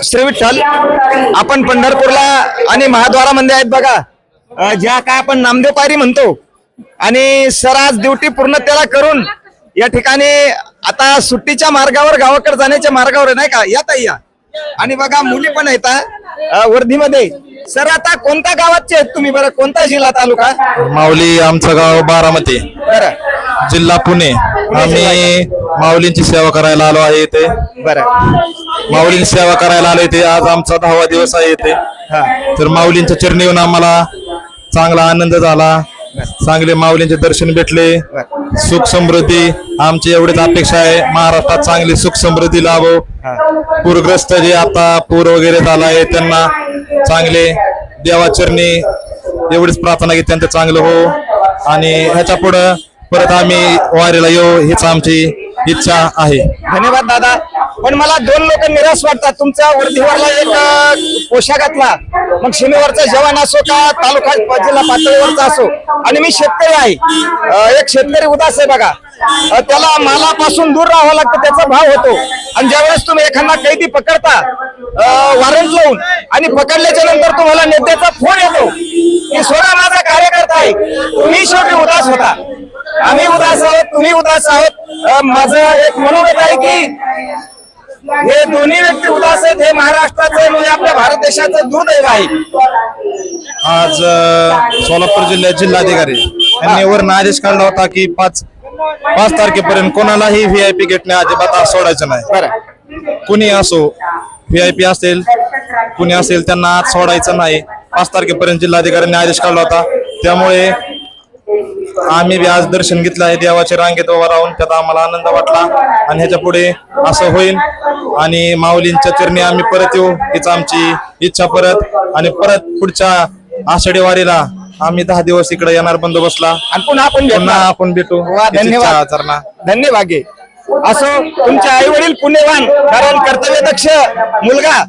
श्री विठ्ठल. आपण पंढरपूरला आणि महाद्वारामध्ये आहेत बघा. ज्या काय आपण नामदेव पायरी म्हणतो आणि सर आज ड्युटी पूर्णतेला करून या ठिकाणी आता सुट्टीच्या मार्गावर गावाकडे जाण्याच्या मार्गावर नाही का या ताई या. आणि बघा मुली पण आहेत वर्धीमध्ये. सर आता कोणत्या गावाचे आहेत तुम्ही बरं, कोणता जिल्हा तालुका? माऊली आमचं गाव बारामती, बरं जिल्हा पुणे. आम्ही माऊलींची सेवा करायला आलो आहे इथे. बरं माऊलींची सेवा करायला आलो इथे. आज आमचा 10वा दिवस आहे इथे. तर माऊलींच्या चरणी येऊन आम्हाला चांगला आनंद झाला. चांगले माऊलींचे दर्शन भेटले. सुख समृद्धी आमची एवढीच अपेक्षा आहे. महाराष्ट्रात चांगली सुख समृद्धी लाभो. पूरग्रस्त जे आता पूर वगैरे झाला आहे त्यांना चांगले देवाचरणी एवढीच प्रार्थना की त्यांचं चांगलं हो आणि ह्याच्या पुढं परत आम्ही वारीला येऊ हीच आमची इच्छा आहे. धन्यवाद दादा. पण मला दोन लोक निराश वाटतात. तुमच्या वर्धीवरला एक पोशाखातला मग सीमेवरचा जवान असो का तालुका जिल्हा पातळीवरचा असो आणि मी शेतकरी आहे. एक शेतकरी उदास आहे बघा. त्याला मालापासून दूर राहावं लागतं, त्याचा भाव होतो. आणि ज्यावेळेस तुम्ही एखादा कैदी पकडता वॉरंट लावून आणि पकडल्याच्या नंतर तुम्हाला नेत्याचा फोन येतो की सोडा माझा कार्यकर्ता आहे. तुम्ही शेवटी उदास होता. आम्ही उदास आहोत, तुम्ही उदास आहोत. माझं एक मनोगत आहे की हे दोन्ही व्यक्ती उदास आहेत. हे महाराष्ट्राचं म्हणजे आपल्या भारत देशाचं दुर्दैव आहे. आज सोलापूर जिल्ह्यात जिल्हाधिकारी यांनी वरून आदेश काढला होता की 5 तारखेपर्यंत कोणालाही व्हीआयपी गेटने अजिबात आज सोडायचं नाही. बरं कुणी असो, व्हीआयपी असेल कुणी असेल त्यांना आज सोडायचं नाही. 5 तारखेपर्यंत जिल्हाधिकाऱ्यांनी आदेश काढला होता. त्यामुळे आम्ही बी आज दर्शन घेतलं आहे देवाच्या रांगेत उभा राहून. त्यात आम्हाला आनंद वाटला आणि ह्याच्या पुढे असं होईल आणि माऊलींच्या चरणी आम्ही परत येऊ हीच आमची इच्छा. परत आणि परत पुढच्या आषाढी वारीला आम्ही 10 दिवस इकडे येणार बंदोबस्तला आणि पुन्हा आपण भेटू. धन्यवाद. धन्यवाद. असो तुमचे आई वडील पुण्यवान, कारण कर्तव्यदक्ष मुलगा.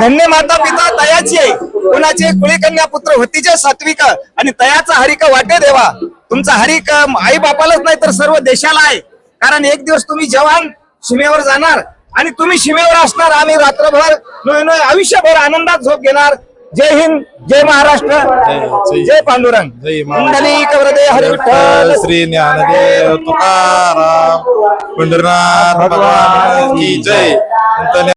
धन्य माता पिता तयाची आहे. कुणाचे कुळी कन्या पुत्र होतीचे सात्विक आणि तयाचा हरिक वाटे देवा. तुमचा हरिक आई बापालाच नाही तर सर्व देशाला आहे. कारण एक दिवस तुम्ही जवान सीमेवर जाणार आणि तुम्ही सीमेवर असणार. आम्ही रात्रभर नोय आयुष्यभर आनंदात झोप घेणार. जय हिंद, जय महाराष्ट्र, जय पांडुरंग. पुंडलिक वरदे हरी विठ्ठल. श्री ज्ञानदेव तुकाराम पंढरनाथ भगवान की जय.